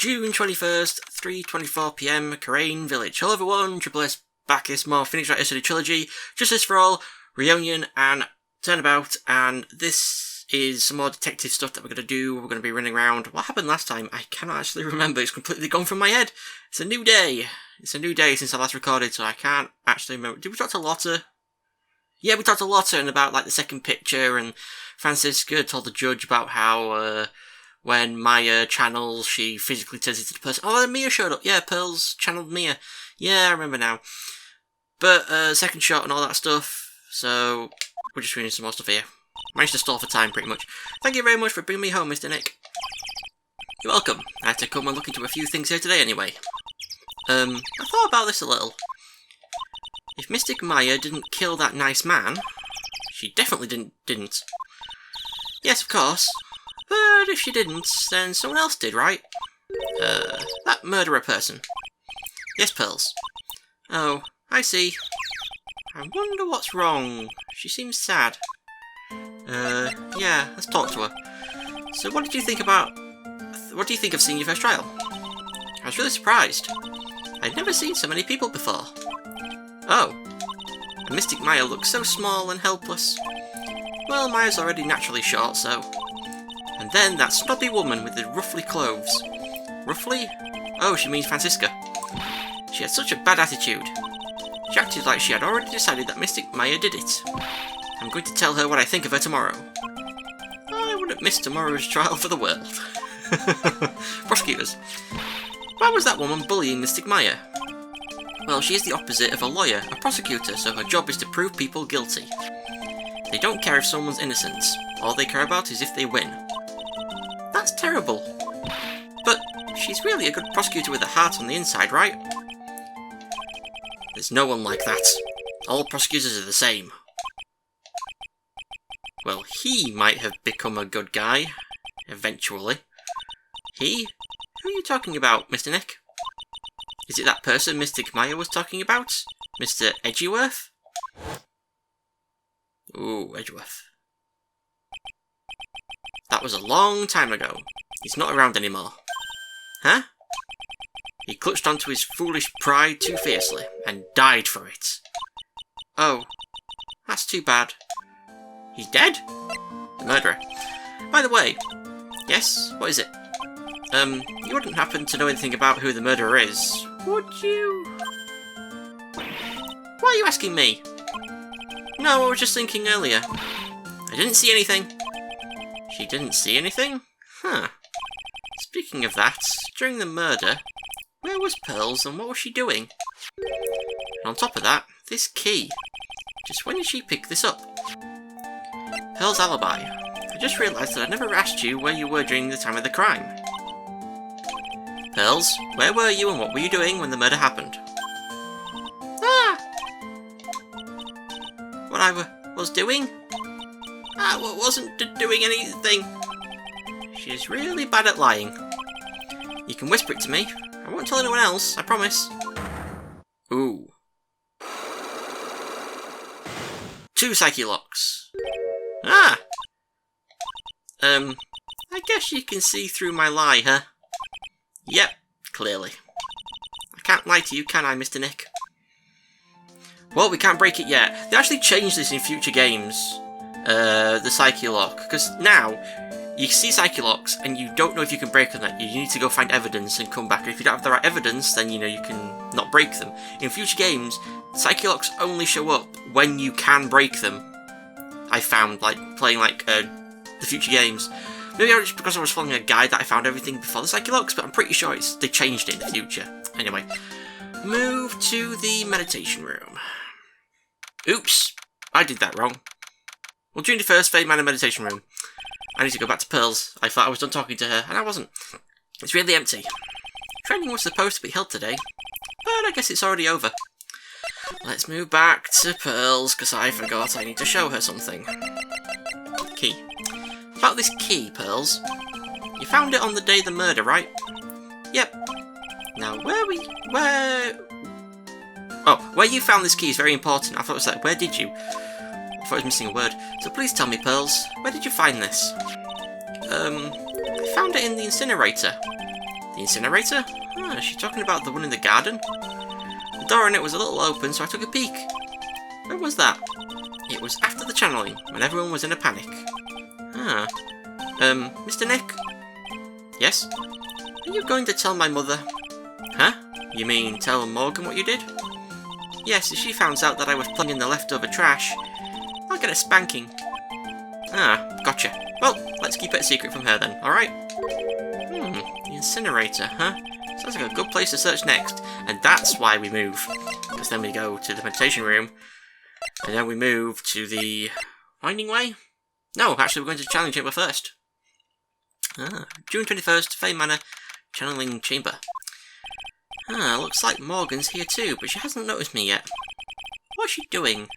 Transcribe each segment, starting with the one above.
June 21st, 3:24 PM, Karain Village. Hello everyone, Triple S back is more Phoenix Wright yesterday Trilogy, Justice for All, Reunion, and Turnabout, and this is some more detective stuff that we're going to do. We're going to be running around. What happened last time? I cannot actually remember. It's completely gone from my head. It's a new day. It's a new day since I last recorded, so I can't actually remember. Did we talk to Lotta? Yeah, we talked to Lotta and about like the second picture, and Francisca told the judge about how when Maya channels, she physically turns into the person. Oh, and Mia showed up. Yeah, Pearls channeled Mia. Yeah, I remember now. But second shot and all that stuff. So we're just reading some more stuff here. Managed to stall for time, pretty much. Thank you very much for bringing me home, Mr. Nick. You're welcome. I had to come and look into a few things here today anyway. I thought about this a little. If Mystic Maya didn't kill that nice man, she definitely didn't. Yes, of course. But if she didn't, then someone else did, right? That murderer person. Yes, Pearls. Oh, I see. I wonder what's wrong. She seems sad. Yeah, let's talk to her. So what do you think of seeing your first trial? I was really surprised. I'd never seen so many people before. Oh. And Mystic Maya looks so small and helpless. Well, Maya's already naturally short, so... And then that snobby woman with the ruffly clothes. Ruffly? Oh, she means Francisca. She had such a bad attitude. She acted like she had already decided that Mystic Maya did it. I'm going to tell her what I think of her tomorrow. I wouldn't miss tomorrow's trial for the world. Prosecutors. Why was that woman bullying Mystic Maya? Well, she is the opposite of a lawyer, a prosecutor, so her job is to prove people guilty. They don't care if someone's innocent. All they care about is if they win. That's terrible. But she's really a good prosecutor with a heart on the inside, right? There's no one like that. All prosecutors are the same. Well, he might have become a good guy. Eventually. He? Who are you talking about, Mr. Nick? Is it that person Mystic Maya was talking about? Mr. Edgeworth? Ooh, Edgeworth. That was a long time ago. He's not around anymore. Huh? He clutched onto his foolish pride too fiercely, and died for it. Oh, that's too bad. He's dead? The murderer. By the way, yes, what is it? You wouldn't happen to know anything about who the murderer is, would you? Why are you asking me? No, I was just thinking earlier. I didn't see anything. She didn't see anything? Huh. Speaking of that, during the murder, where was Pearls and what was she doing? And on top of that, this key. Just when did she pick this up? Pearls' alibi. I just realised that I never asked you where you were during the time of the crime. Pearls, where were you and what were you doing when the murder happened? Ah! What I was doing? I wasn't doing anything. She's really bad at lying. You can whisper it to me. I won't tell anyone else, I promise. Ooh. 2 psyche locks. Ah! I guess you can see through my lie, huh? Yep, clearly. I can't lie to you, can I, Mr. Nick? Well, we can't break it yet. They actually changed this in future games. The psyche lock. Because now, you see psyche locks, and you don't know if you can break them. You need to go find evidence and come back. And if you don't have the right evidence, then, you know, you can not break them. In future games, psyche locks only show up when you can break them. I found, like, playing, like, the future games. Maybe just because I was following a guide that I found everything before the psyche locks, but I'm pretty sure they changed it in the future. Anyway, move to the meditation room. Oops, I did that wrong. Well, June 1st, Fade Man in meditation room. I need to go back to Pearls. I thought I was done talking to her, and I wasn't. It's really empty. Training was supposed to be held today, but I guess it's already over. Let's move back to Pearls, because I forgot I need to show her something. Key. About this key, Pearls. You found it on the day of the murder, right? Yep. Now, where you found this key is very important. I thought it was like, where did you? I thought I was missing a word. So please tell me, Pearls, where did you find this? I found it in the incinerator. The incinerator? Ah, is she talking about the one in the garden? The door in it was a little open, so I took a peek. When was that? It was after the channeling, when everyone was in a panic. Ah. Mr. Nick? Yes? Are you going to tell my mother? Huh? You mean tell Morgan what you did? Yes, if she finds out that I was playing in the leftover trash, I'll get a spanking. Ah, gotcha. Well, let's keep it a secret from her then, alright? The incinerator, huh? Sounds like a good place to search next. And that's why we move. Because then we go to the meditation room. And then we move to the winding way? No, actually we're going to the channeling chamber first. Ah, June 21st, Fay Manor, channeling chamber. Ah, looks like Morgan's here too, but she hasn't noticed me yet. What's she doing?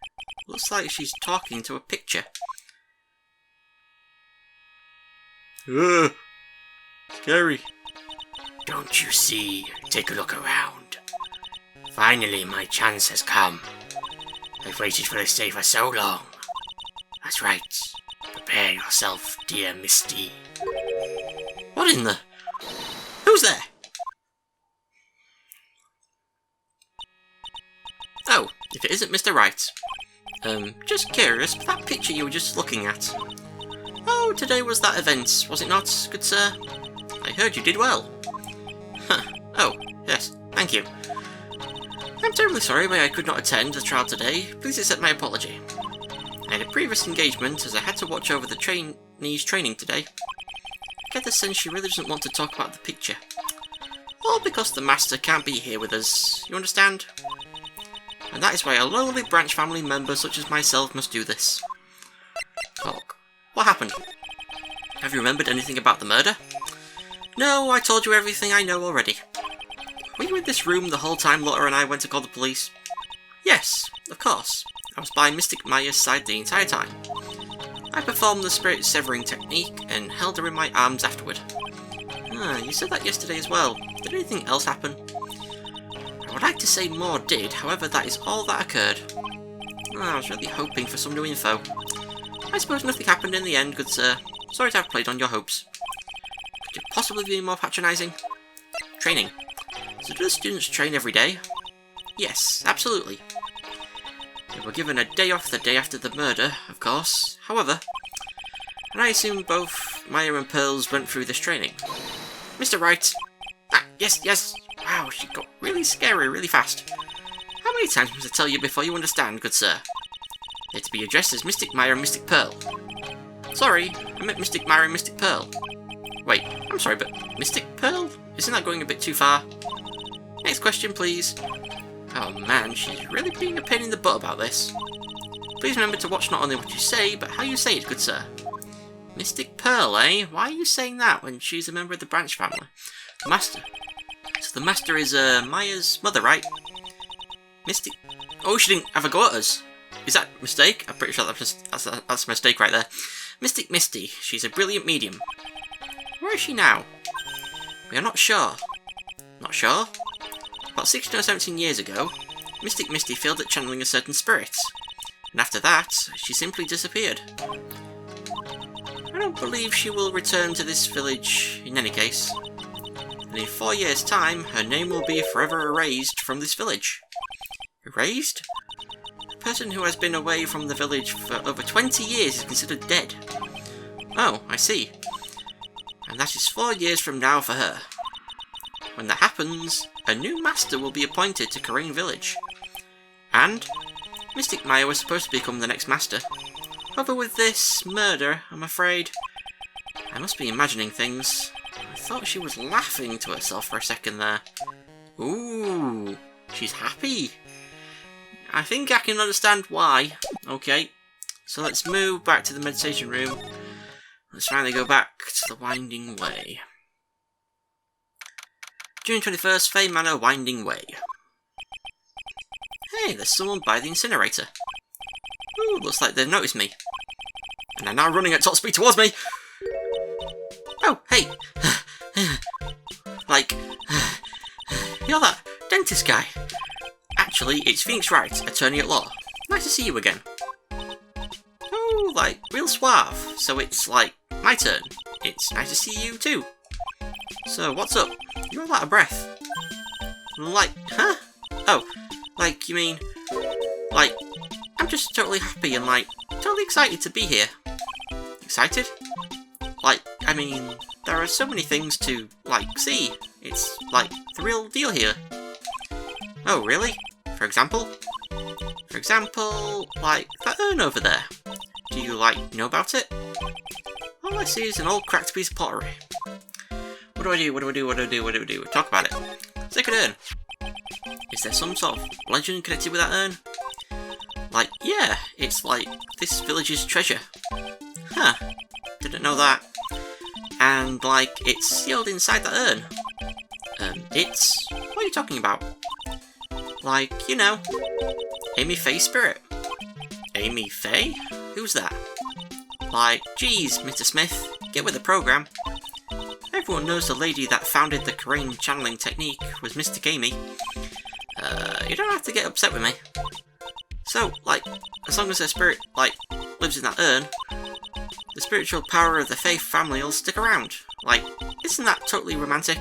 Looks like she's talking to a picture. Ugh, scary. Don't you see? Take a look around. Finally, my chance has come. I've waited for this day for so long. That's right. Prepare yourself, dear Misty. What in the... Who's there? Oh, if it isn't Mr. Wright. Just curious, but that picture you were just looking at. Oh, today was that event, was it not, good sir? I heard you did well. Huh. Oh, yes, thank you. I'm terribly sorry why I could not attend the trial today. Please accept my apology. I had a previous engagement as I had to watch over the trainees training today. I get the sense she really doesn't want to talk about the picture. All because the master can't be here with us, you understand? And that is why a lowly branch family member such as myself must do this. Talk. What happened? Have you remembered anything about the murder? No, I told you everything I know already. Were you in this room the whole time Lotta and I went to call the police? Yes, of course. I was by Mystic Maya's side the entire time. I performed the spirit severing technique and held her in my arms afterward. Ah, you said that yesterday as well. Did anything else happen? I would like to say more did, however that is all that occurred. I was really hoping for some new info. I suppose nothing happened in the end, good sir. Sorry to have played on your hopes. Could you possibly be more patronising? Training. So do the students train every day? Yes, absolutely. They were given a day off the day after the murder, of course. However, and I assume both Maya and Pearls went through this training. Mr. Wright! Ah, yes! Wow, she got really scary really fast. How many times must I tell you before you understand, good sir? They're to be addressed as Mystic Maya and Mystic Pearl. Sorry, I meant Mystic Maya and Mystic Pearl. Wait, I'm sorry, but Mystic Pearl? Isn't that going a bit too far? Next question, please. Oh man, she's really being a pain in the butt about this. Please remember to watch not only what you say, but how you say it, good sir. Mystic Pearl, eh? Why are you saying that when she's a member of the branch family? The master. So the master is Maya's mother, right? Mystic... Oh, she didn't have a go at us. Is that a mistake? I'm pretty sure that's a mistake right there. Mystic Misty. She's a brilliant medium. Where is she now? We are not sure. Not sure? About 16 or 17 years ago, Mystic Misty failed at channeling a certain spirit. And after that, she simply disappeared. I don't believe she will return to this village in any case. And in 4 years' time, her name will be forever erased from this village. Erased? A person who has been away from the village for over 20 years is considered dead. Oh, I see. And that is 4 years from now for her. When that happens, a new master will be appointed to Karain Village. And Mystic Maya was supposed to become the next master. However, with this murder, I'm afraid I must be imagining things. I thought she was laughing to herself for a second there. Ooh, she's happy. I think I can understand why. Okay, so let's move back to the meditation room. Let's finally go back to the Winding Way. June 21st, Fay Manor, Winding Way. Hey, there's someone by the incinerator. Ooh, looks like they've noticed me. And they're now running at top speed towards me. Oh, hey. You're that dentist guy. Actually, it's Phoenix Wright, attorney at law. Nice to see you again. Oh, real suave. So it's, my turn. It's nice to see you too. So, what's up? You're all out of breath. Like, huh? Oh, like, you mean, like, I'm just totally happy and, like, totally excited to be here. Excited? Like, I mean, there are so many things to, like, see. It's, like, the real deal here. Oh, really? For example? For example, like, that urn over there. Do you, like, know about it? All I see is an old cracked piece of pottery. What do I do? Talk about it. Sacred urn. Is there some sort of legend connected with that urn? Like, yeah, it's like this village's treasure. Huh, didn't know that. And, like, it's sealed inside the urn. What are you talking about? Like, you know, Amy Faye's spirit. Amy Faye? Who's that? Like, geez, Mr. Smith, get with the program. Everyone knows the lady that founded the Korean channeling technique was Mr. Amy. You don't have to get upset with me. So, like, as long as her spirit, like, lives in that urn, the spiritual power of the Faye family will stick around. Like, isn't that totally romantic?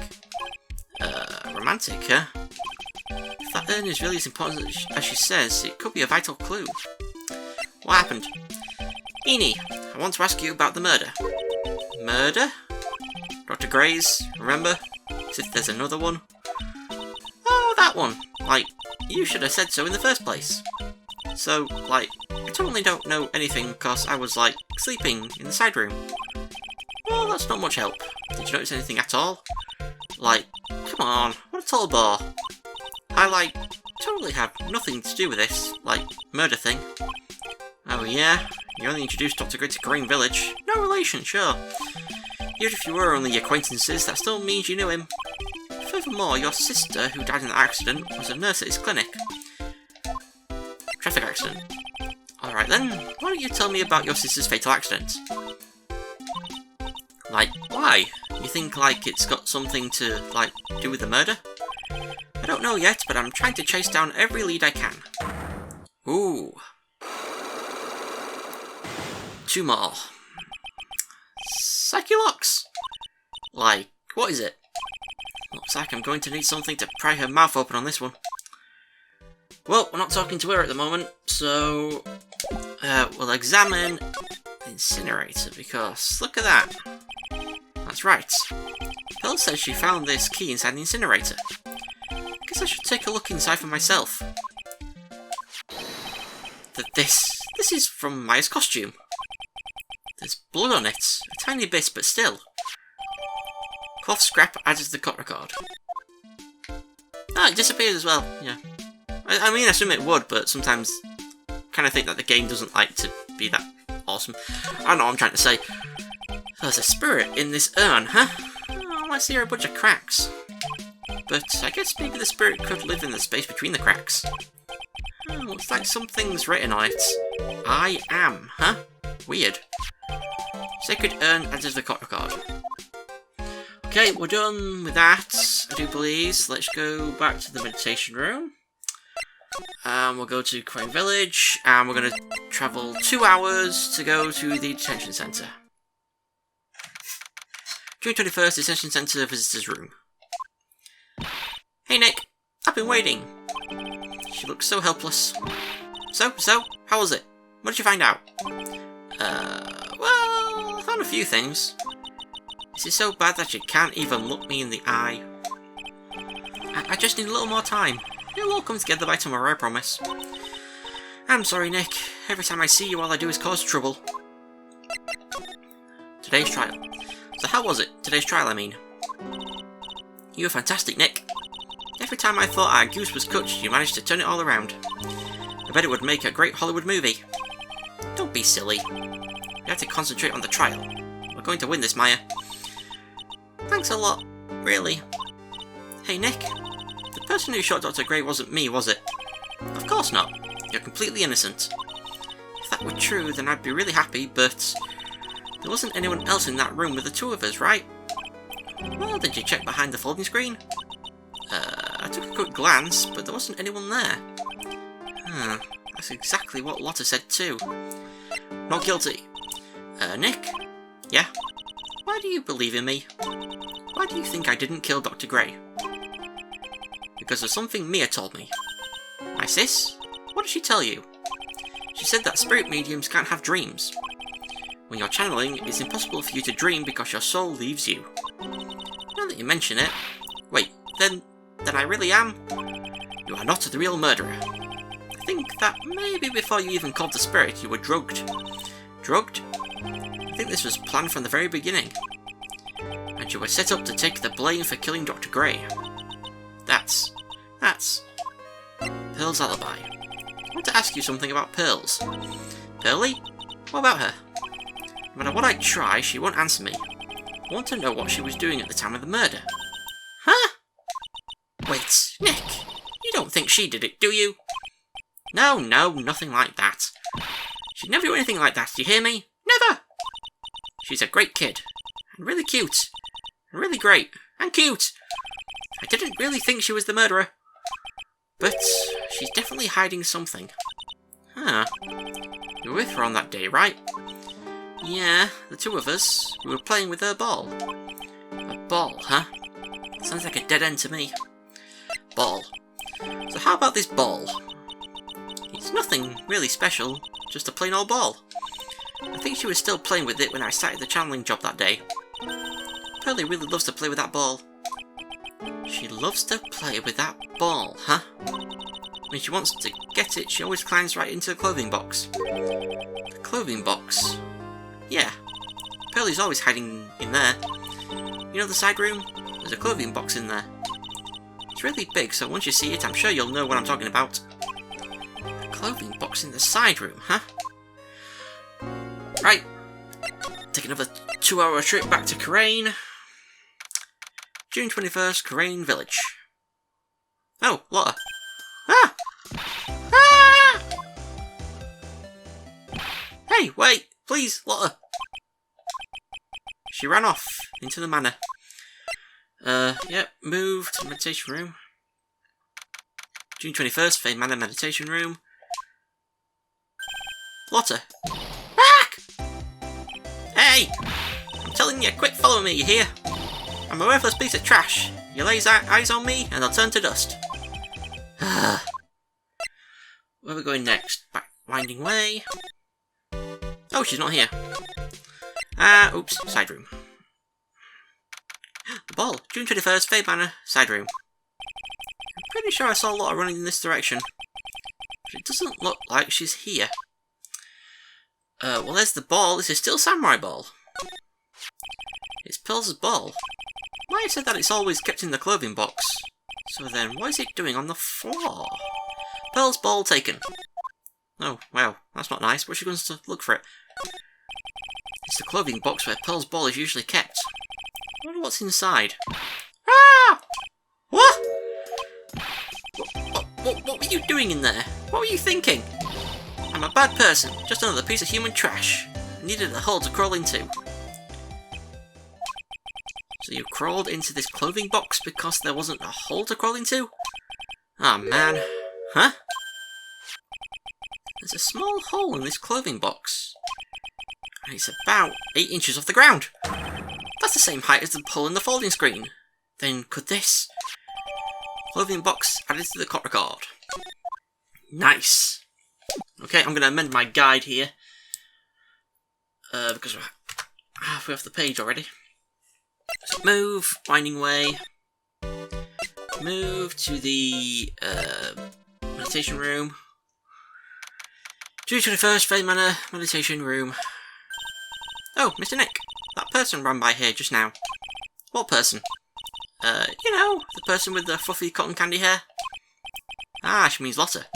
Romantic, huh? If that urn is really as important as she says, it could be a vital clue. What happened? Eni, I want to ask you about the murder. Murder? Dr. Gray's, remember? As if there's another one. Oh, that one. Like, you should have said so in the first place. So, like, I totally don't know anything because I was, like, sleeping in the side room. Well, that's not much help. Did you notice anything at all? Like, come on, what a tall bore. I, like, totally have nothing to do with this, like, murder thing. Oh yeah? You only introduced Dr. Gray to Korean Village. No relation, sure. Even if you were only acquaintances, that still means you knew him. Furthermore, your sister, who died in that accident, was a nurse at his clinic. Traffic accident. Alright then, why don't you tell me about your sister's fatal accident? Like, why? You think, like, it's got something to, like, do with the murder? I don't know yet, but I'm trying to chase down every lead I can. Ooh. 2 more. Psycholox! Like, what is it? Looks like I'm going to need something to pry her mouth open on this one. Well, we're not talking to her at the moment, so we'll examine the incinerator, because look at that. That's right. Pearl says she found this key inside the incinerator. Guess I should take a look inside for myself. This is from Maya's costume. There's blood on it, a tiny bit, but still. Cloth scrap added to the cut record. Ah, it disappeared as well, yeah. I mean, I assume it would, but sometimes I kind of think that the game doesn't like to be that awesome. I don't know what I'm trying to say. There's a spirit in this urn, huh? Oh, I see a bunch of cracks. But I guess maybe the spirit could live in the space between the cracks. Oh, looks like something's written on it. I am, huh? Weird. Sacred urn added to the cut record. Okay, we're done with that, I do believe. Let's go back to the meditation room. We'll go to Korean Village, and we're going to travel 2 hours to go to the detention centre. June 21st, detention centre visitors room. Hey Nick, I've been waiting. She looks so helpless. So, how was it? What did you find out? Well, I found a few things. Is it so bad that you can't even look me in the eye? I just need a little more time. It'll all come together by tomorrow, I promise. I'm sorry, Nick. Every time I see you, all I do is cause trouble. Today's trial. So how was it? Today's trial, I mean. You were fantastic, Nick. Every time I thought our goose was cooked, you managed to turn it all around. I bet it would make a great Hollywood movie. Don't be silly. You have to concentrate on the trial. We're going to win this, Maya. Thanks a lot. Really. Hey, Nick. The person who shot Dr. Gray wasn't me, was it? Of course not. You're completely innocent. If that were true, then I'd be really happy, but there wasn't anyone else in that room with the two of us, right? Well, did you check behind the folding screen? I took a quick glance, but there wasn't anyone there. That's exactly what Lotta said too. Not guilty. Nick? Yeah? Why do you believe in me? Why do you think I didn't kill Dr. Gray? Because of something Mia told me. My sis? What did she tell you? She said that spirit mediums can't have dreams. When you're channeling, it's impossible for you to dream because your soul leaves you. Now that you mention it... Wait, then I really am? You are not the real murderer. I think that maybe before you even called the spirit, you were drugged. Drugged? I think this was planned from the very beginning. And you were set up to take the blame for killing Dr. Gray. That's... Pearl's alibi. I want to ask you something about Pearls. Pearly? What about her? No matter what I try, she won't answer me. I want to know what she was doing at the time of the murder. Huh? Wait, Nick, you don't think she did it, do you? No, nothing like that. She'd never do anything like that, do you hear me? Never! She's a great kid. And really cute. And really great. And cute! I didn't really think she was the murderer. But she's definitely hiding something. Huh. You were with her on that day, right? Yeah, the two of us. We were playing with her ball. A ball, huh? Sounds like a dead end to me. Ball. So how about this ball? It's nothing really special, just a plain old ball. I think she was still playing with it when I started the channeling job that day. Pearly really loves to play with that ball. She loves to play with that ball, huh? When she wants to get it, she always climbs right into the clothing box. The clothing box? Yeah. Pearly's always hiding in there. You know the side room? There's a clothing box in there. It's really big, so once you see it, I'm sure you'll know what I'm talking about. A clothing box in the side room, huh? Right. Take another 2-hour trip back to Karain. June 21st, Karain Village. Oh, Lotta. Ah! Ah! Hey, wait! Please, Lotta! She ran off into the manor. Yep, move to the meditation room. June 21st, Fey Manor meditation room. Lotta! Back! Hey! I'm telling you, quick follow me, you hear? I'm a worthless piece of trash. You lay eyes on me, and I'll turn to dust. Where are we going next? Back winding way. Oh, she's not here. Oops, side room. The ball. June 21st, Fey Manor, side room. I'm pretty sure I saw Lotta running in this direction. But it doesn't look like she's here. Well, there's the ball. This is still Samurai Ball. It's Pearl's ball. Maya said that it's always kept in the clothing box. So then, what is it doing on the floor? Pearl's ball taken. Oh, wow, that's not nice. Where's she going to look for it? It's the clothing box where Pearl's ball is usually kept. I wonder what's inside. Ah! What? What were you doing in there? What were you thinking? I'm a bad person, just another piece of human trash. I needed a hole to crawl into. So you crawled into this clothing box because there wasn't a hole to crawl into? Ah, man. Huh? There's a small hole in this clothing box. And it's about 8 inches off the ground. That's the same height as the hole in the folding screen. Then could this... Clothing box added to the cot record. Nice. Okay, I'm going to amend my guide here. Because we're halfway off the page already. So move, winding way. Move to the meditation room. June 21st, Fey Manor, meditation room. Oh, Mr. Nick. That person ran by here just now. What person? You know, the person with the fluffy cotton candy hair. Ah, she means Lotta.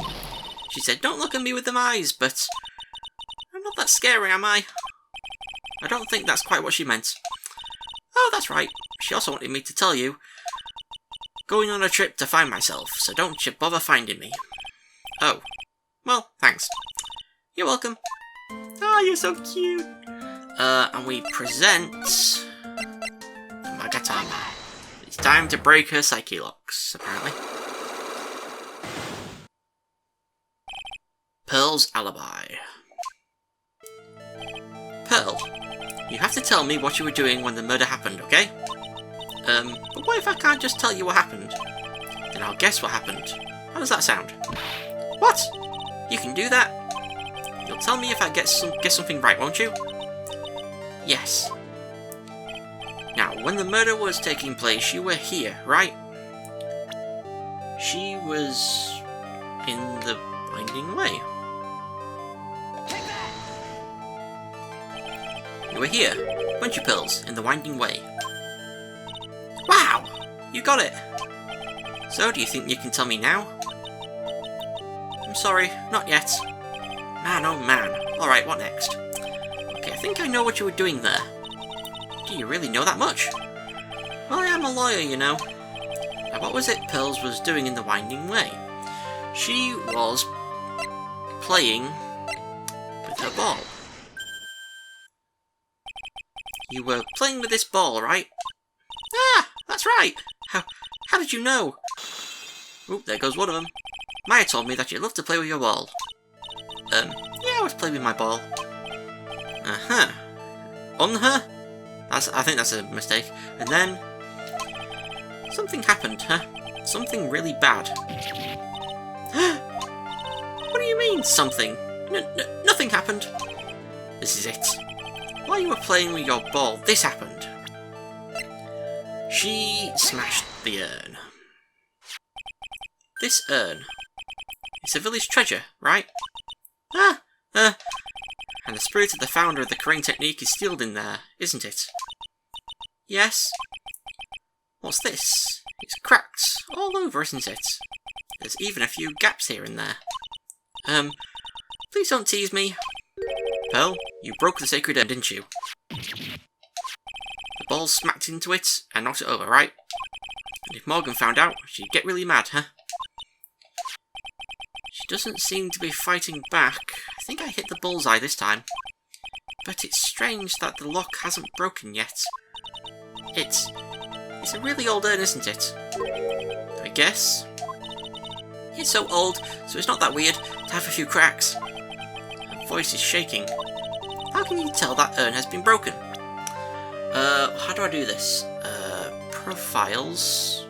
She said, don't look at me with them eyes, but... I'm not that scary, am I? I don't think that's quite what she meant. Oh, that's right. She also wanted me to tell you. Going on a trip to find myself, so don't you bother finding me. Oh. Well, thanks. You're welcome. Oh, you're so cute. And we present... Magatama. It's time to break her psyche locks, apparently. Pearl's alibi. Pearl, you have to tell me what you were doing when the murder happened, okay? But what if I can't just tell you what happened? Then I'll guess what happened. How does that sound? What? You can do that? You'll tell me if I get something right, won't you? Yes. Now, when the murder was taking place, you were here, right? She was in the Winding Way. You were here, weren't you, Pills, in the Winding Way? Wow! You got it! So, do you think you can tell me now? I'm sorry, not yet. Man, oh man. Alright, what next? Okay, I think I know what you were doing there. Do you really know that much? Well, I am a lawyer, you know. Now, what was it Pearls was doing in the Winding Way? She was playing with her ball. You were playing with this ball, right? Ah, that's right! How did you know? Oop, there goes one of them. Maya told me that you love to play with your ball. Yeah, I was playing with my ball. Uh-huh. On her? I think that's a mistake. And then something happened, huh? Something really bad. What do you mean, something? Nothing happened. This is it. While you were playing with your ball, this happened. She smashed the urn. This urn. It's a village treasure, right? And the spirit of the founder of the crane technique is sealed in there, isn't it? Yes. What's this? It's cracked all over, isn't it? There's even a few gaps here and there. Please don't tease me. Pearl, you broke the sacred urn, didn't you? The ball smacked into it and knocked it over, right? And if Morgan found out, she'd get really mad, huh? She doesn't seem to be fighting back. I think I hit the bullseye this time. But it's strange that the lock hasn't broken yet. It's a really old urn, isn't it? I guess. It's so old, so it's not that weird to have a few cracks. Her voice is shaking. How can you tell that urn has been broken? How do I do this? Profiles.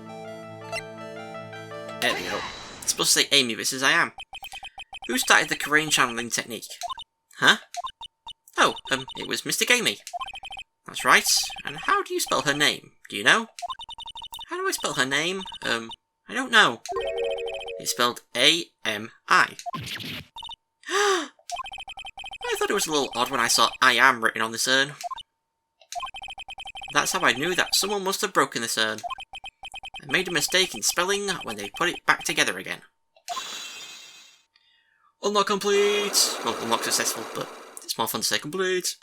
There we go. It's supposed to say Amy, but it says I am. Who started the Karain channeling technique? Huh? Oh, it was Mystic Amy. That's right. And how do you spell her name? Do you know? How do I spell her name? I don't know. It's spelled A-M-I. I thought it was a little odd when I saw I am written on this urn. That's how I knew that someone must have broken this urn. I made a mistake in spelling when they put it back together again. Unlock complete! Well, unlock successful, but it's more fun to say complete.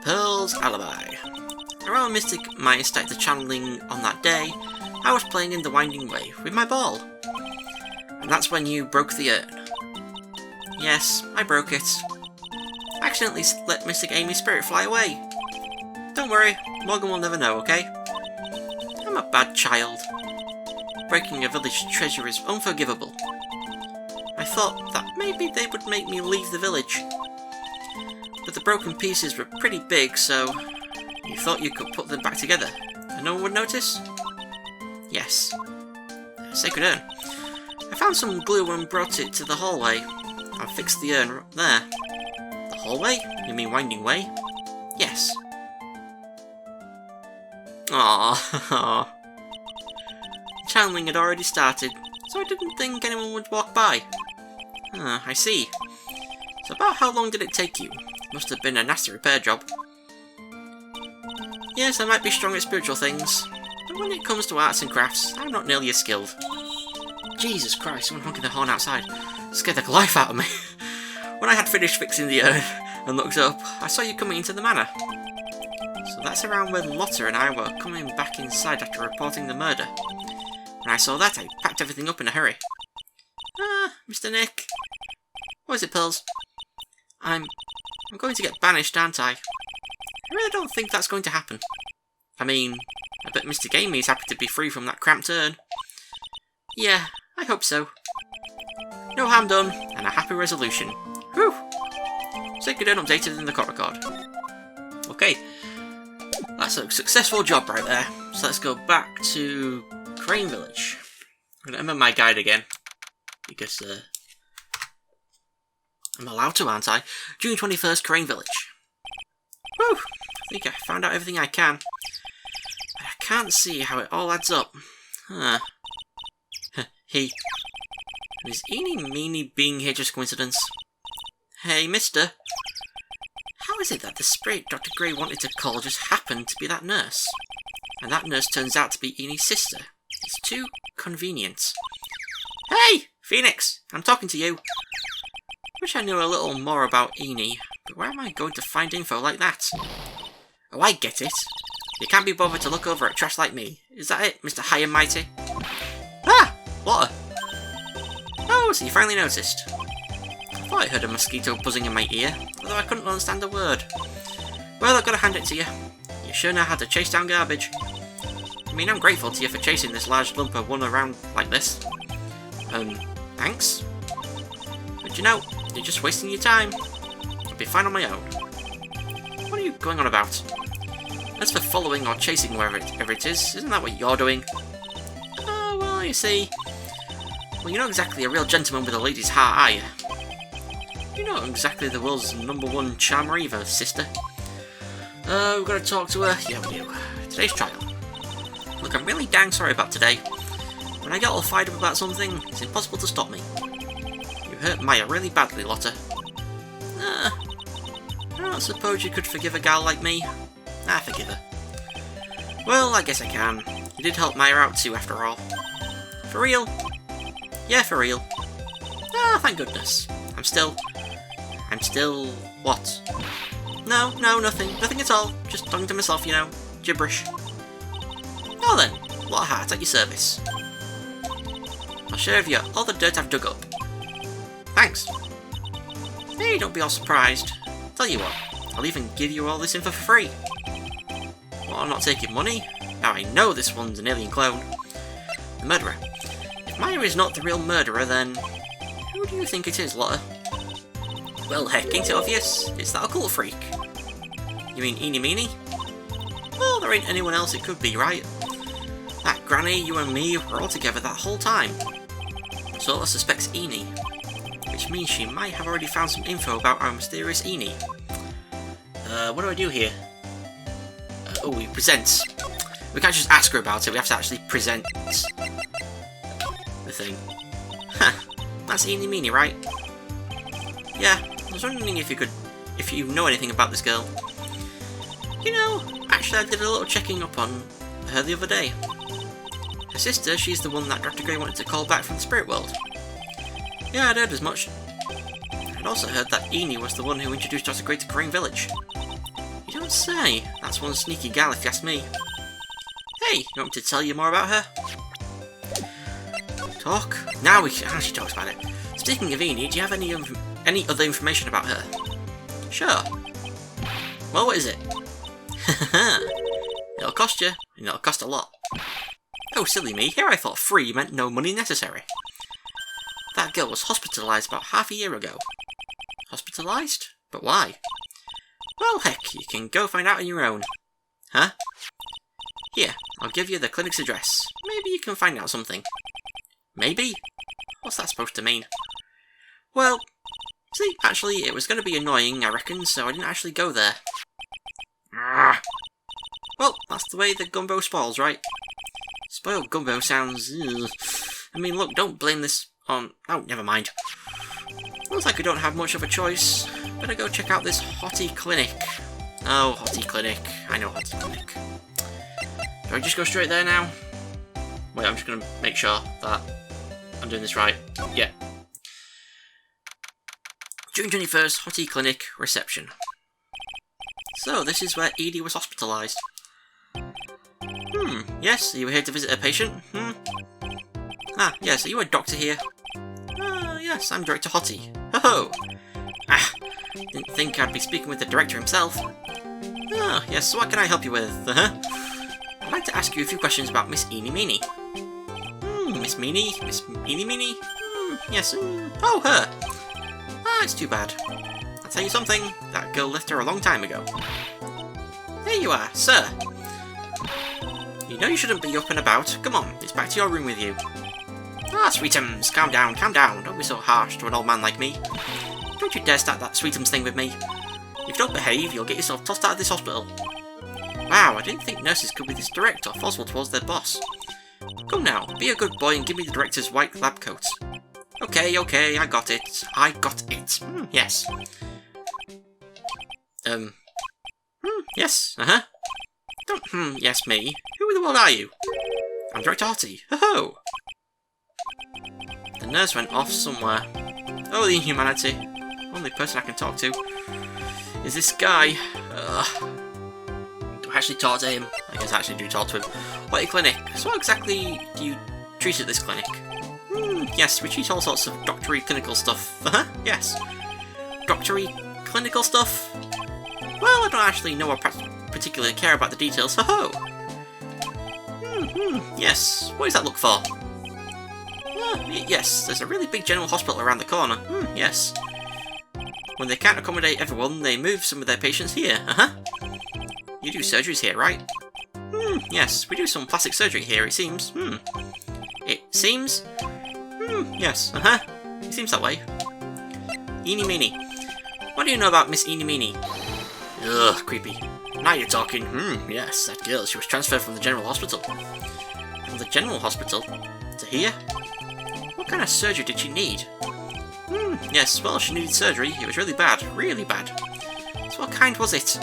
Pearl's alibi. Around Mystic Maya started the channeling on that day, I was playing in the Winding Way with my ball. And that's when you broke the urn. Yes, I broke it. I accidentally let Mystic Amy's spirit fly away. Don't worry, Morgan will never know, okay? I'm a bad child. Breaking a village treasure is unforgivable. I thought that maybe they would make me leave the village. But the broken pieces were pretty big, so you thought you could put them back together, and no one would notice? Yes. Sacred urn. I found some glue and brought it to the hallway. I fixed the urn there. The hallway? You mean Winding Way? Yes. Aww. Channeling had already started, so I didn't think anyone would walk by. I see. So about how long did it take you? Must have been a nasty repair job. Yes, I might be strong at spiritual things, but when it comes to arts and crafts, I'm not nearly as skilled. Jesus Christ, someone honking their horn outside scared the life out of me. When I had finished fixing the urn and looked up, I saw you coming into the manor. So that's around when Lotta and I were coming back inside after reporting the murder. When I saw that, I packed everything up in a hurry. Mr. Nick. What is it, Pearls? I'm going to get banished, aren't I? I really don't think that's going to happen. I mean, I bet Mr. Gamey's happy to be free from that cramped urn. Yeah, I hope so. No harm done, and a happy resolution. Whew! Sacred and updated in the court record. Okay. That's a successful job right there. So let's go back to Crane Village. I'm going to amend my guide again. Because I'm allowed to, aren't I? June 21st, Crane Village. Whew! I think I found out everything I can. But I can't see how it all adds up. Huh. Is Eeny Meeny being here just coincidence? Hey, mister. How is it that the spirit Dr. Gray wanted to call just happened to be that nurse? And that nurse turns out to be Eeny's sister. It's too convenient. Hey! Phoenix! I'm talking to you. Wish I knew a little more about Eeny, but where am I going to find info like that? Oh, I get it. You can't be bothered to look over at trash like me. Is that it, Mr. High and Mighty? Ah! Water! Oh, so you finally noticed. I thought I heard a mosquito buzzing in my ear, although I couldn't understand a word. Well, I've got to hand it to you. You sure know how to chase down garbage. I mean, I'm grateful to you for chasing this large lump of one around like this. Thanks? But you know, you're just wasting your time. I'll be fine on my own. What are you going on about? As for following or chasing wherever it is, isn't that what you're doing? Oh, well, you see... Well, you're not exactly a real gentleman with a lady's heart, are you? You're not exactly the world's #1 charmer either, sister. We've got to talk to her. Yeah, we do. Today's trial. Look, I'm really dang sorry about today. When I get all fired up about something, it's impossible to stop me. You hurt Maya really badly, Lotta. I don't suppose you could forgive a gal like me. Forgive her. Well, I guess I can. You did help Maya out too, after all. For real? Yeah, for real. Thank goodness. I'm still... what? No, nothing. Nothing at all. Just talking to myself, you know. Gibberish. Well then, what a heart at your service. I'll share with you all the dirt I've dug up. Thanks. Hey, don't be all surprised. Tell you what, I'll even give you all this info for free. Well, I'm not taking money. Now I know this one's an alien clone. The murderer. If Maya is not the real murderer, then... who do you think it is, Lotta? Well, heck, ain't it obvious? It's that occult freak. You mean Eeny Meeny? Well, there ain't anyone else it could be, right? That granny, you and me were all together that whole time. So Lotta suspects Eeny. Which means she might have already found some info about our mysterious Eeny. What do I do here? We present. We can't just ask her about it, we have to actually present the thing. That's Eeny Meeny, right? Yeah, I was wondering if you know anything about this girl. You know, actually I did a little checking up on her the other day. Her sister, she's the one that Dr. Gray wanted to call back from the spirit world. Yeah, I'd heard as much. I'd also heard that Eeny was the one who introduced Dr. Gray to Crane Village. You don't say. That's one sneaky gal if you ask me. Hey, you want me to tell you more about her? Talk? Now we can actually talk about it. Speaking of Eeny, do you have any other information about her? Sure. Well, what is it? It'll cost you, and it'll cost a lot. Oh, silly me, here I thought free meant no money necessary. That girl was hospitalised about half a year ago. Hospitalised? But why? Well, heck, you can go find out on your own. Huh? Here, I'll give you the clinic's address. Maybe you can find out something. Maybe? What's that supposed to mean? Well, see, actually, it was going to be annoying, I reckon, so I didn't actually go there. Well, that's the way the gumbo spoils, right? Spoiled gumbo sounds... ugh. I mean, look, don't blame this on... oh, never mind. Looks like I don't have much of a choice. Better go check out this Hottie Clinic. Oh, Hottie Clinic. I know Hottie Clinic. Do I just go straight there now? Wait, I'm just going to make sure that I'm doing this right. Yeah. June 21st, Hottie Clinic, reception. So, this is where Edie was hospitalised. Yes, you were here to visit a patient? Ah, yes, are you a doctor here? Yes, I'm Director Hottie. Ho-ho! Didn't think I'd be speaking with the director himself. Yes, so what can I help you with? I'd like to ask you a few questions about Miss Eeny Meeny. Miss Meeny? Miss Eeny Meeny? Yes, oh, her! It's too bad. I'll tell you something, that girl left her a long time ago. There you are, sir. You know you shouldn't be up and about. Come on, it's back to your room with you. Ah, Sweetums, calm down, calm down. Don't be so harsh to an old man like me. Don't you dare start that Sweetums thing with me. If you don't behave, you'll get yourself tossed out of this hospital. Wow, I didn't think nurses could be this direct or forceful towards their boss. Come now, be a good boy and give me the director's white lab coat. Okay, okay, I got it. I got it. Yes. Yes, Don't, yes, me. Who in the world are you? I'm Director Hottie. Ho-ho! The nurse went off somewhere. Oh, the inhumanity. Only person I can talk to is this guy. Do I actually talk to him? I guess I actually do talk to him. What a clinic. So what exactly do you treat at this clinic? Yes, we treat all sorts of doctory clinical stuff. Yes. Doctory clinical stuff? Well, I don't actually know or particularly care about the details. Ho-ho! Yes. What does that look for? Yes, there's a really big general hospital around the corner. Yes. When they can't accommodate everyone, they move some of their patients here. You do surgeries here, right? Yes, we do some plastic surgery here, it seems. It seems? Yes, It seems that way. Eeny meeny. What do you know about Miss Eeny meeny? Ugh, creepy. Now you're talking. Yes, that girl, she was transferred from the general hospital. From the general hospital? To here? What kind of surgery did she need? Yes, well, she needed surgery. It was really bad. Really bad. So what kind was it?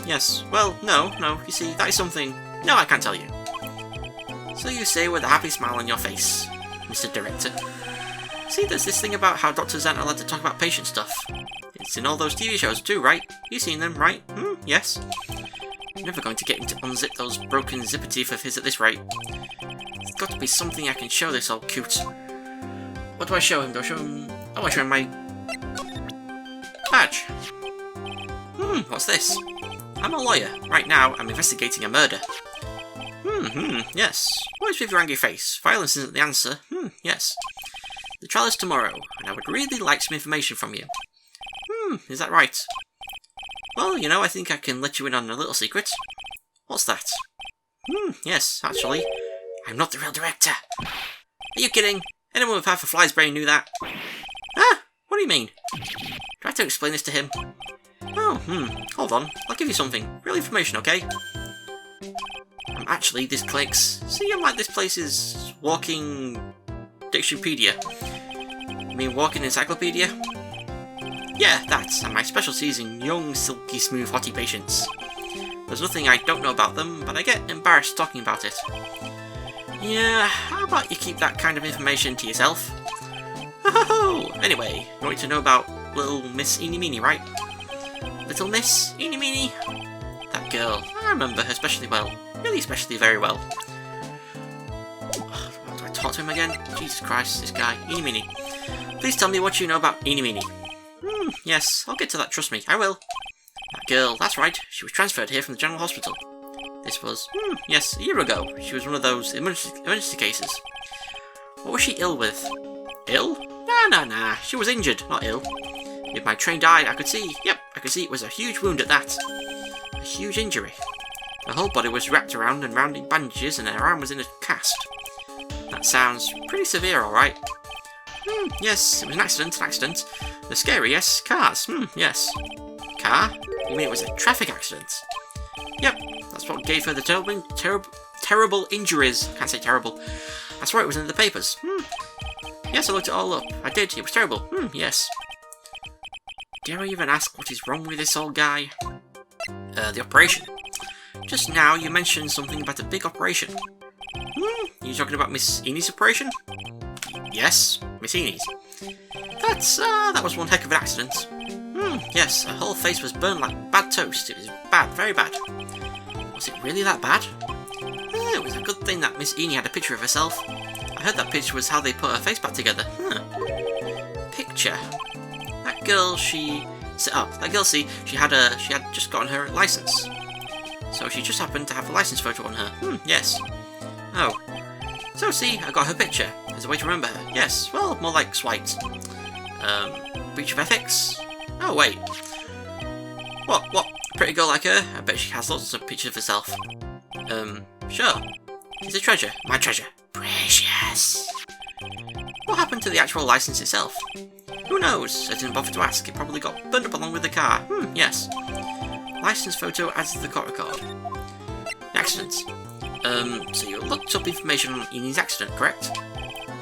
Yes. Well, no. You see, that is something... No, I can't tell you. So you say with a happy smile on your face, Mr. Director. See, there's this thing about how doctors aren't allowed to talk about patient stuff. It's in all those TV shows too, right? You've seen them, right? Yes. I'm never going to get him to unzip those broken zipper teeth of his at this rate. There's got to be something I can show this old coot. What do I show him? Do I show him... Oh, I show him my... badge. What's this? I'm a lawyer. Right now, I'm investigating a murder. Yes. What is with your angry face? Violence isn't the answer. Yes. The trial is tomorrow, and I would really like some information from you. Is that right? Well, you know, I think I can let you in on a little secret. What's that? Yes, actually. I'm not the real director. Are you kidding? Anyone with half a fly's brain knew that. What do you mean? Do I have to explain this to him? Oh, hold on. I'll give you something. Real information, okay? I'm actually this click's. See, I'm like this place's walking dictionarypedia. You mean walking encyclopedia? Yeah, that's, and my specialty is in young, silky smooth hottie patients. There's nothing I don't know about them, but I get embarrassed talking about it. Yeah, how about you keep that kind of information to yourself? Anyway, you want to know about little Miss Eeny Meeny, right? Little Miss Eeny Meeny? That girl, I remember her especially well. Really especially very well. Do I talk to him again? Jesus Christ, this guy. Eeny Meeny. Please tell me what you know about Eeny Meeny. Yes, I'll get to that, trust me, I will. That girl, that's right, she was transferred here from the general hospital. This was, yes, a year ago. She was one of those emergency cases. What was she ill with? Ill? Nah, she was injured, not ill. With my trained eye, I could see, I could see it was a huge wound at that. A huge injury. Her whole body was wrapped around and round in bandages and her arm was in a cast. That sounds pretty severe, alright. Yes, it was an accident. They're scary, yes. Cars, yes. Car? You mean it was a traffic accident? Yep, that's what gave her the terrible injuries. I can't say terrible. That's why it was in the papers. Yes, I looked it all up. I did, it was terrible. Yes. Dare I even ask what is wrong with this old guy? The operation. Just now you mentioned something about a big operation. You talking about Miss Eeny's operation? Yes, Miss Eeny's. That was one heck of an accident. Yes, her whole face was burned like bad toast. It was bad, very bad. Was it really that bad? It was a good thing that Miss Eeny had a picture of herself. I heard that picture was how they put her face back together. Picture. That girl, see, she had just gotten her license. So she just happened to have a license photo on her. Yes. Oh. So see, I got her picture. There's a way to remember her. Yes, well, more like swiped. Breach of ethics? Oh, wait. What? A pretty girl like her? I bet she has lots of pictures of herself. Sure. It's a treasure. My treasure. Precious. What happened to the actual license itself? Who knows? I didn't bother to ask. It probably got burned up along with the car. Yes. License photo added to the court record. Accident. So you looked up information on Enid's accident, correct?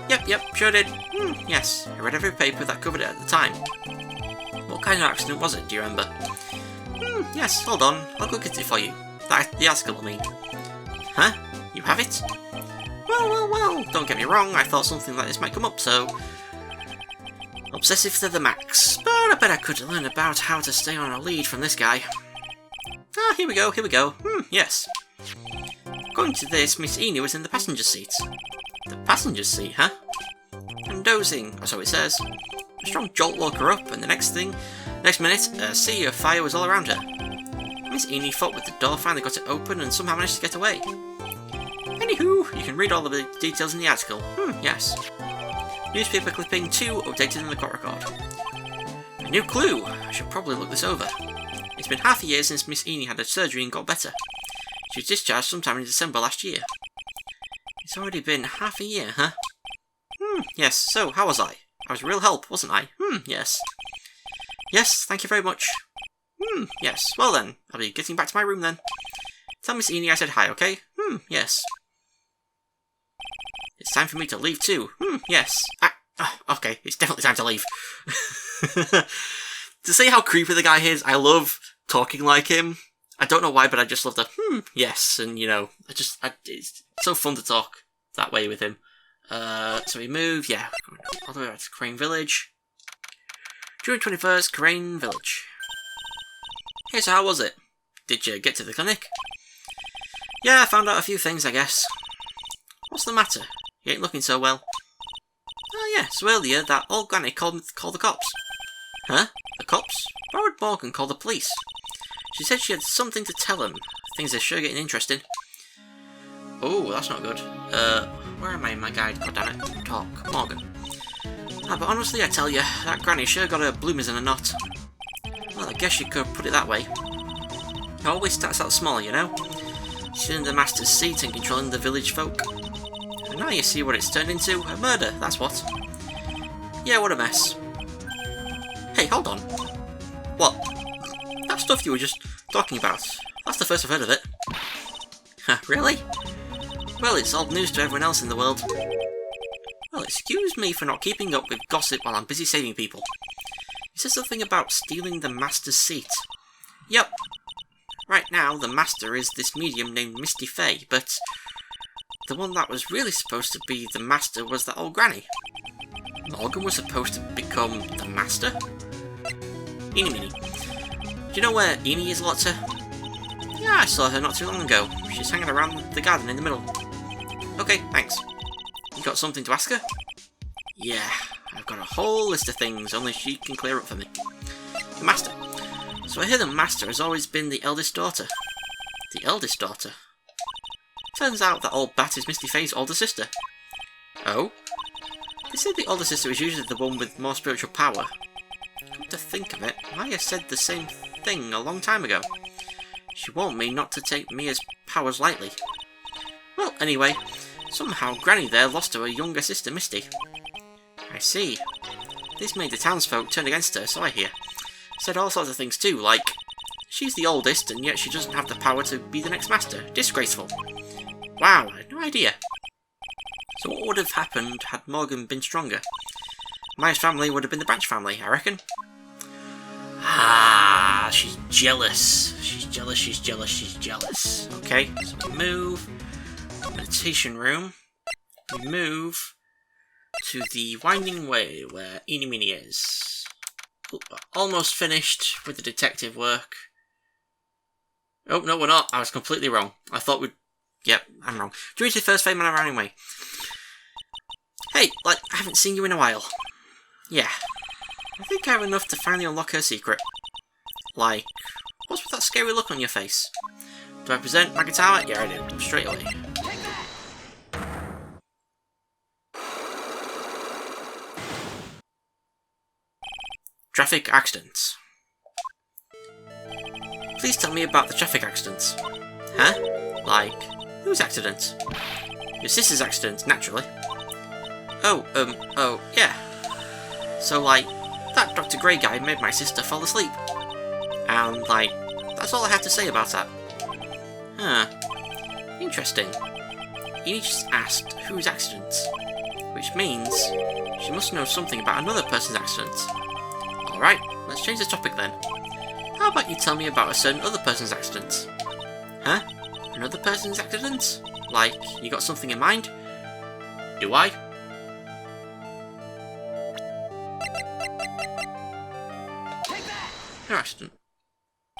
Yep, sure did. Yes. I read every paper that covered it at the time. What kind of accident was it, do you remember? Yes, hold on. I'll go get it for you. The article, I mean. Huh? You have it? Well, don't get me wrong, I thought something like this might come up, so... Obsessive to the max. But I bet I could learn about how to stay on a lead from this guy. Ah, here we go. Yes. According to this, Miss Enid was in the passenger seat. The passenger seat, huh? And dozing, or so it says. A strong jolt woke her up, and the next minute, a sea of fire was all around her. Miss Enid fought with the door, finally got it open, and somehow managed to get away. Anywho, you can read all of the details in the article. Yes. Newspaper clipping 2 updated in the court record. A new clue! I should probably look this over. It's been half a year since Miss Enid had her surgery and got better. She was discharged sometime in December last year. It's already been half a year, huh? Yes, so how was I? I was a real help, wasn't I? Yes. Yes, thank you very much. Yes, well then, I'll be getting back to my room then. Tell Miss Enid I said hi, okay? Yes. It's time for me to leave too. Yes. Okay, it's definitely time to leave. To see how creepy the guy is, I love talking like him. I don't know why, but I just love the yes, and you know, it's so fun to talk that way with him. So we move, yeah, all the way back to Crane Village. June 21st, Crane Village. Hey, so how was it? Did you get to the clinic? Yeah, I found out a few things, I guess. What's the matter? You ain't looking so well. Oh yeah, so earlier that old granny called the cops. Huh? The cops? Why would Morgan call the police? She said she had something to tell them. Things are sure getting interesting. Oh, that's not good. Where am I in my guide? God damn it. Talk. Morgan. But honestly, I tell you, that granny sure got her bloomers in a knot. Well, I guess you could put it that way. It always starts out small, you know? She's in the master's seat and controlling the village folk. And now you see what it's turned into. A murder, that's what. Yeah, what a mess. Hey, hold on. What? That stuff you were just talking about. That's the first I've heard of it. Really? Well, it's old news to everyone else in the world. Well, excuse me for not keeping up with gossip while I'm busy saving people. You said something about stealing the master's seat. Yep. Right now, the master is this medium named Misty Fey, but the one that was really supposed to be the master was that old granny. Morgan was supposed to become the master? Eeny meeny. Do you know where Eeny is, Lotta? Yeah, I saw her not too long ago. She's hanging around the garden in the middle. Okay, thanks. You got something to ask her? Yeah, I've got a whole list of things, only she can clear up for me. The master. So I hear the master has always been the eldest daughter. The eldest daughter? Turns out that old bat is Misty Fey's older sister. Oh? They said the older sister is usually the one with more spiritual power. Come to think of it, Maya said the same thing a long time ago. She warned me not to take Mia's powers lightly. Well, anyway, somehow Granny there lost to her younger sister Misty. I see. This made the townsfolk turn against her, so I hear. Said all sorts of things too, like, she's the oldest and yet she doesn't have the power to be the next master. Disgraceful. Wow, I had no idea. So what would have happened had Morgan been stronger? Maya's family would have been the branch family, I reckon. Ah, she's jealous. She's jealous. Okay, so we move. Meditation room. We move to the winding way where Eeny Meeny is. Almost finished with the detective work. Oh, no, we're not. I was completely wrong. I thought we'd... Yep, I'm wrong. Do you reach the first fame on our anyway? Hey, I haven't seen you in a while. Yeah. I think I have enough to finally unlock her secret. What's with that scary look on your face? Do I present my guitar? Yeah, I do. Straight away. Traffic accidents. Please tell me about the traffic accident. Huh? Like, whose accident? Your sister's accident, naturally. Oh, yeah. So, like, that Dr. Grey guy made my sister fall asleep. And, like, that's all I have to say about that. Huh. Interesting. He just asked whose accident. Which means she must know something about another person's accident. Alright, let's change the topic then. How about you tell me about a certain other person's accident? Huh? Another person's accident? Like, you got something in mind? Do I? Your accident.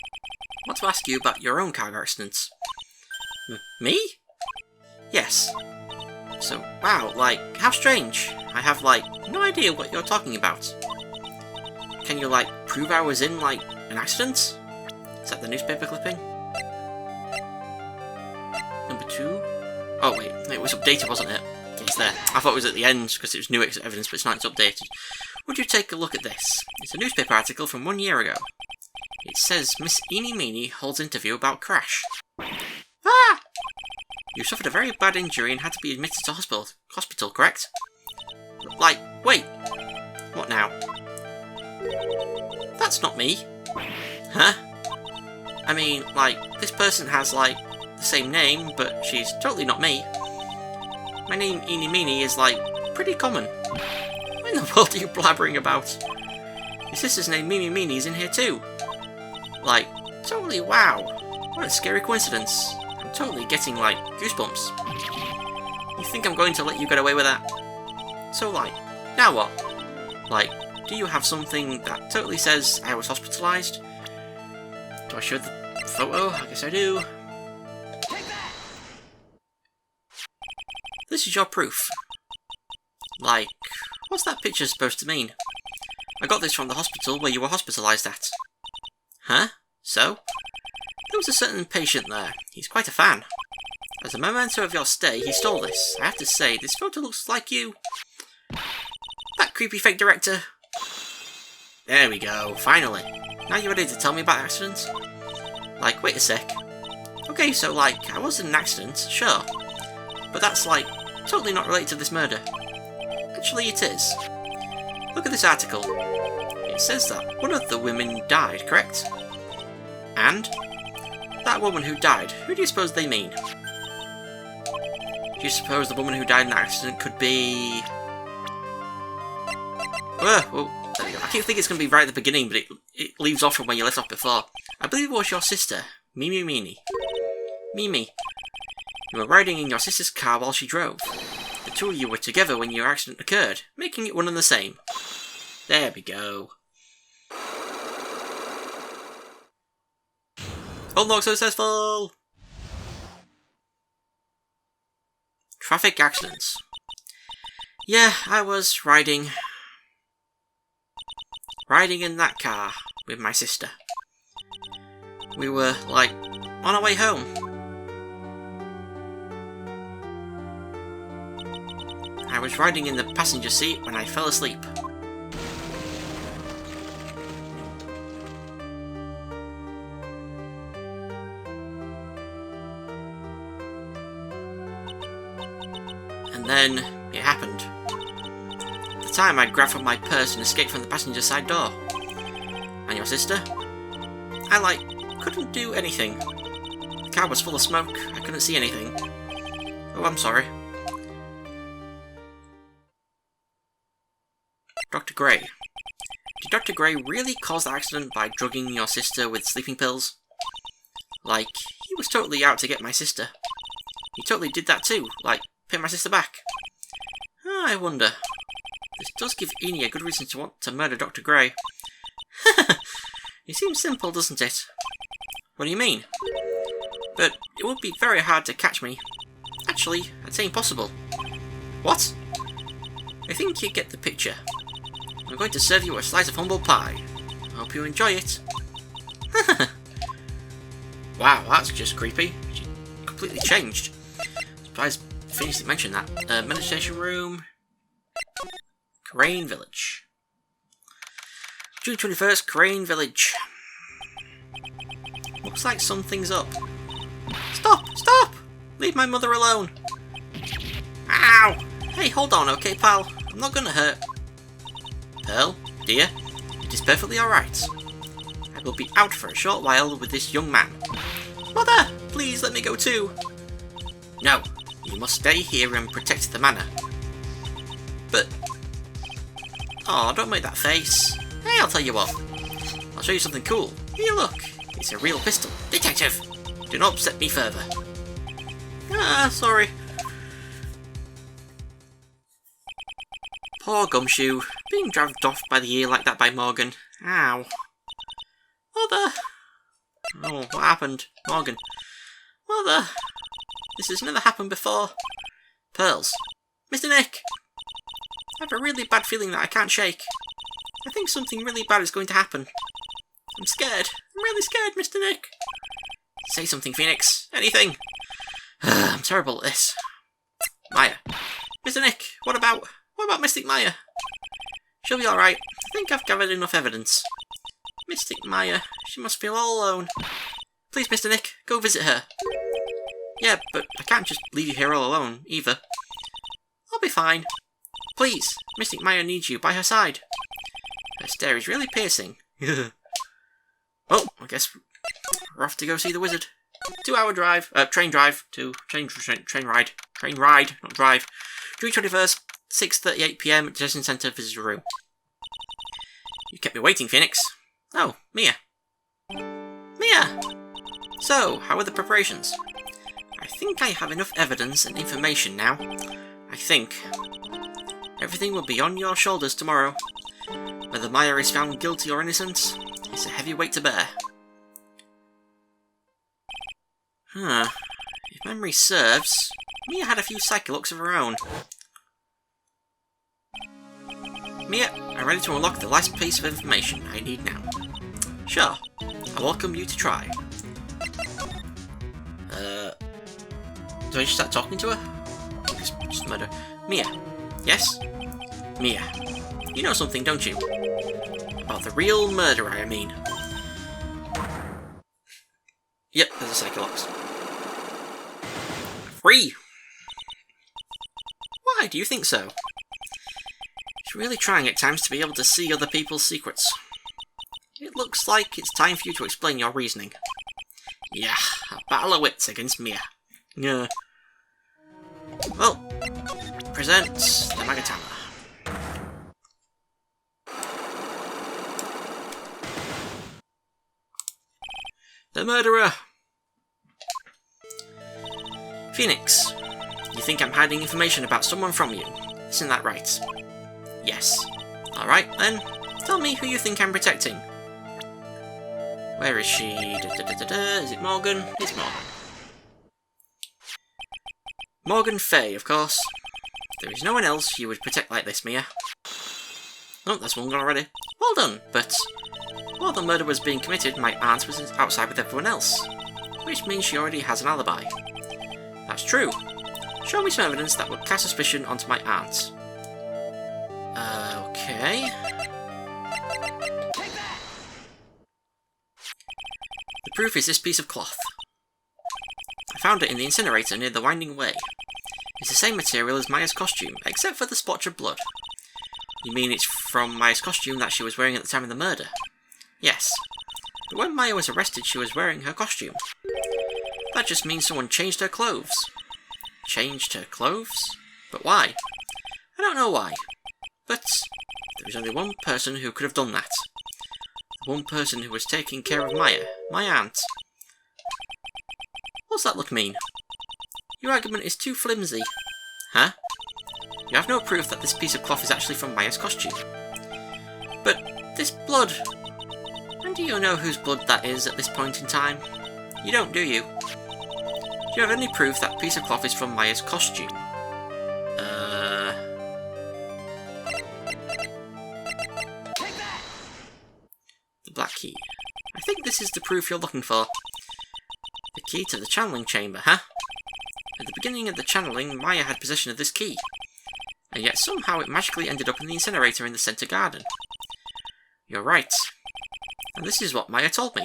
I want to ask you about your own car accidents. Me? Yes. So, wow, like, how strange. I have, like, no idea what you're talking about. Can you, like, prove I was in, like, an accident? Is that the newspaper clipping? Number 2? Oh, wait, it was updated, wasn't it? It's there. I thought it was at the end, because it was new evidence, but it's not, it's updated. Would you take a look at this? It's a newspaper article from 1 year ago. It says Miss Eenie Meenie holds interview about crash. Ah! You suffered a very bad injury and had to be admitted to hospital, correct? Like, wait. What now? That's not me. Huh? I mean, like, this person has, like, the same name, but she's totally not me. My name, Eenie Meenie, is, like, pretty common. What in the world are you blabbering about? Your sister's name, Mimi Meenie, is in here too. Like, totally wow. What a scary coincidence. I'm totally getting, like, goosebumps. You think I'm going to let you get away with that? So, like, now what? Like, do you have something that totally says I was hospitalised? Do I show the photo? I guess I do. This is your proof. Like, what's that picture supposed to mean? I got this from the hospital where you were hospitalised at. Huh? So? There was a certain patient there. He's quite a fan. As a memento of your stay, he stole this. I have to say, this photo looks like you. That creepy fake director. There we go, finally. Now you're ready to tell me about the accident? Like, wait a sec. Okay, so, like, I was in an accident, sure. But that's, like, totally not related to this murder. Actually, it is. Look at this article. It says that one of the women died, correct? And? That woman who died, who do you suppose they mean? Do you suppose the woman who died in the accident could be... Oh, there we go. I keep thinking it's going to be right at the beginning, but it leaves off from where you left off before. I believe it was your sister, Mimi Meenie. Mimi. You were riding in your sister's car while she drove. The two of you were together when your accident occurred, making it one and the same. There we go. Unlock successful! Traffic accidents. Yeah, I was riding in that car with my sister. We were, like, on our way home. I was riding in the passenger seat when I fell asleep. And then, it happened. At the time, I'd grabbed from my purse and escaped from the passenger side door. And your sister? I, couldn't do anything. The car was full of smoke, I couldn't see anything. Oh, I'm sorry. Dr. Grey. Did Dr. Grey really cause the accident by drugging your sister with sleeping pills? Like, he was totally out to get my sister. He totally did that too, like, pay my sister back. I wonder. This does give Eenie a good reason to want to murder Dr. Grey. It seems simple, doesn't it? What do you mean? But it would be very hard to catch me. Actually, I'd say impossible. What? I think you get the picture. I'm going to serve you a slice of humble pie. I hope you enjoy it. Wow, that's just creepy. She completely changed. Surprised Phoenix didn't mention that. Monetisation room. Crane Village. June 21st, Crane Village. Looks like something's up. Stop! Stop! Leave my mother alone! Ow! Hey, hold on, okay, pal? I'm not gonna hurt. Pearl, dear, it is perfectly alright. I will be out for a short while with this young man. Mother! Please let me go too! No, you must stay here and protect the manor. But... oh, don't make that face. Hey, I'll tell you what. I'll show you something cool. Here, look. It's a real pistol. Detective! Do not upset me further. Ah, sorry. Poor Gumshoe, being dragged off by the ear like that by Morgan. Ow. Mother! Oh, what happened? Morgan. Mother! This has never happened before. Pearls. Mr. Nick! I have a really bad feeling that I can't shake. I think something really bad is going to happen. I'm scared. I'm really scared, Mr. Nick. Say something, Phoenix. Anything. I'm terrible at this. Maya. Mr. Nick, what about Mystic Maya? She'll be alright. I think I've gathered enough evidence. Mystic Maya. She must feel all alone. Please, Mr. Nick, go visit her. Yeah, but I can't just leave you here all alone, either. I'll be fine. Please, Mystic Maya needs you by her side. Her stare is really piercing. Well, I guess we're off to go see the wizard. 2-hour drive, train drive to train ride, not drive. June 21st, 6:38 PM at Detention Centre Visitor Room. You kept me waiting, Phoenix. Oh, Mia. Mia! So, how are the preparations? I think I have enough evidence and information now. I think. Everything will be on your shoulders tomorrow. Whether Maya is found guilty or innocent, it's a heavy weight to bear. If memory serves, Mia had a few psyche-locks of her own. Mia, I'm ready to unlock the last piece of information I need now. Sure, I welcome you to try. Do I just start talking to her? Just murder. Mia. Yes? Mia. You know something, don't you? About the real murderer, I mean. Yep, there's a psyche-locks. Free! Why do you think so? It's really trying at times to be able to see other people's secrets. It looks like it's time for you to explain your reasoning. Yeah, a battle of wits against Mia. Yeah. Well, presents the Magatama. The murderer! Phoenix, you think I'm hiding information about someone from you? Isn't that right? Yes. Alright then, tell me who you think I'm protecting. Where is she? Is it Morgan? It's Morgan. Morgan Fay, of course. There is no one else you would protect like this, Mia. Oh, there's one gone already. Well done, but while the murder was being committed, my aunt was outside with everyone else, which means she already has an alibi. That's true. Show me some evidence that would cast suspicion onto my aunt. Okay. The proof is this piece of cloth. I found it in the incinerator near the Winding Way. It's the same material as Maya's costume, except for the splotch of blood. You mean it's from Maya's costume that she was wearing at the time of the murder? Yes. But when Maya was arrested, she was wearing her costume. That just means someone changed her clothes. Changed her clothes? But why? I don't know why. But there is only one person who could have done that. The one person who was taking care of Maya, my aunt. What's that look mean? Your argument is too flimsy. Huh? You have no proof that this piece of cloth is actually from Maya's costume. But this blood... And do you know whose blood that is at this point in time? You don't, do you? Do you have any proof that piece of cloth is from Maya's costume? The black key. I think this is the proof you're looking for. The key to the channeling chamber, huh? At the beginning of the channeling, Maya had possession of this key. And yet somehow it magically ended up in the incinerator in the Centre Garden. You're right. And this is what Maya told me.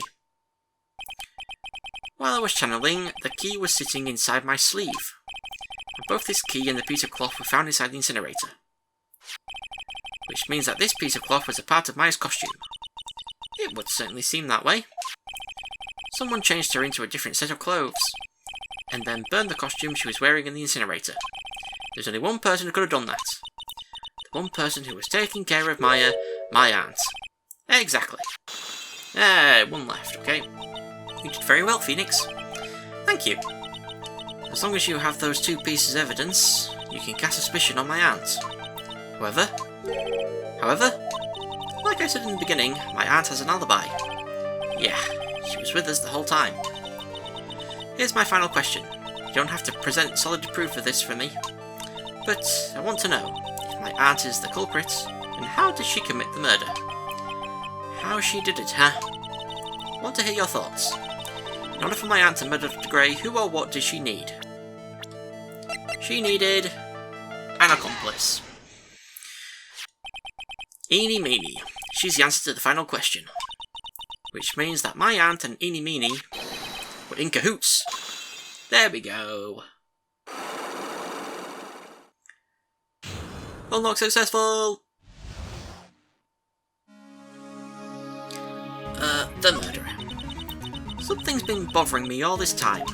While I was channeling, the key was sitting inside my sleeve. And both this key and the piece of cloth were found inside the incinerator. Which means that this piece of cloth was a part of Maya's costume. It would certainly seem that way. Someone changed her into a different set of clothes, and then burned the costume she was wearing in the incinerator. There's only one person who could have done that. The one person who was taking care of Maya, my aunt. Exactly. One left, okay. You did very well, Phoenix. Thank you. As long as you have those two pieces of evidence, you can cast suspicion on my aunt. However, like I said in the beginning, my aunt has an alibi. Yeah, she was with us the whole time. Here's my final question. You don't have to present solid proof of this for me, but I want to know if my aunt is the culprit, and how did she commit the murder? How she did it, huh? I want to hear your thoughts. In order for my aunt to murder Dr. Gray, who or what did she need? She needed an accomplice. Eeny Meeny. She's the answer to the final question. Which means that my aunt and Eeny Meeny were in cahoots. There we go. Unlock successful! The murderer. Something's been bothering me all this time.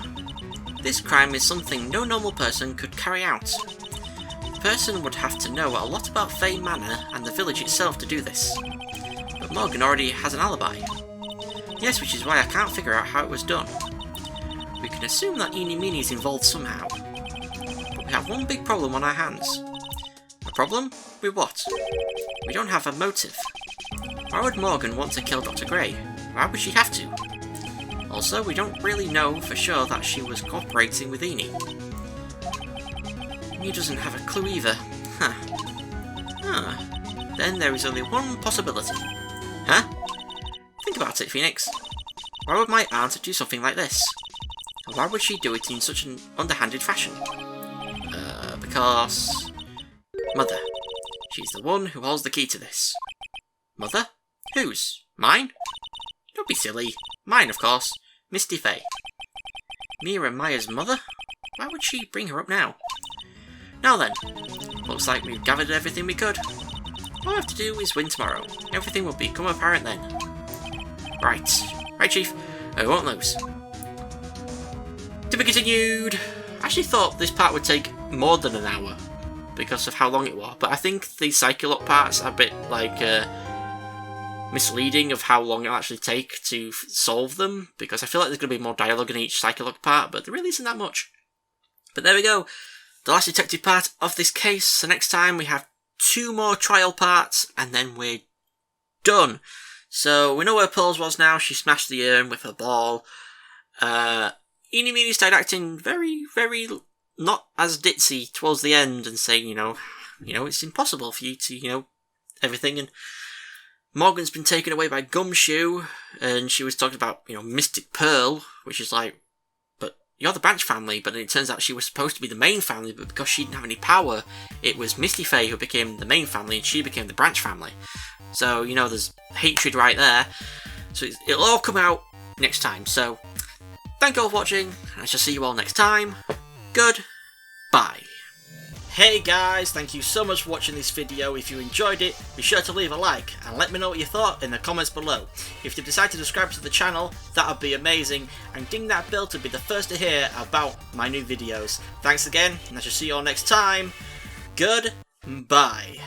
This crime is something no normal person could carry out. The person would have to know a lot about Fae Manor and the village itself to do this. But Morgan already has an alibi. Yes, which is why I can't figure out how it was done. We can assume that Eeny Meeny is involved somehow. But we have one big problem on our hands. A problem? With what? We don't have a motive. Why would Morgan want to kill Dr. Gray? Why would she have to? Also, we don't really know for sure that she was cooperating with Eeny. He doesn't have a clue either. Then there is only one possibility. Huh? Think about it, Phoenix. Why would my aunt do something like this? And why would she do it in such an underhanded fashion? Because... Mother. She's the one who holds the key to this. Mother? Whose? Mine? Don't be silly. Mine, of course. Misty Faye. Mia and Maya's mother? Why would she bring her up now? Now then. Looks like we've gathered everything we could. All we have to do is win tomorrow. Everything will become apparent then. Right. Right, Chief. I won't lose. To be continued. I actually thought this part would take more than an hour because of how long it was, but I think the cycle up parts are a bit like misleading of how long it'll actually take to solve them, because I feel like there's going to be more dialogue in each cycle up part, but there really isn't that much. But there we go. The last detective part of this case. So next time we have 2 more trial parts, and then we're done. So we know where Pearls was now. She smashed the urn with her ball. Eeny Meeny started acting very, very not as ditzy towards the end and saying, you know, it's impossible for you to, everything. And Morgan's been taken away by Gumshoe, and she was talking about, Mystic Pearl, which is like, but you're the branch family. But then it turns out she was supposed to be the main family, but because she didn't have any power, it was Misty Faye who became the main family, and she became the branch family. So, there's hatred right there. So it'll all come out next time. So, thank you all for watching, and I shall see you all next time. Goodbye. Hey guys, thank you so much for watching this video. If you enjoyed it, be sure to leave a like, and let me know what you thought in the comments below. If you decide to subscribe to the channel, that would be amazing, and ding that bell to be the first to hear about my new videos. Thanks again, and I shall see you all next time. Goodbye.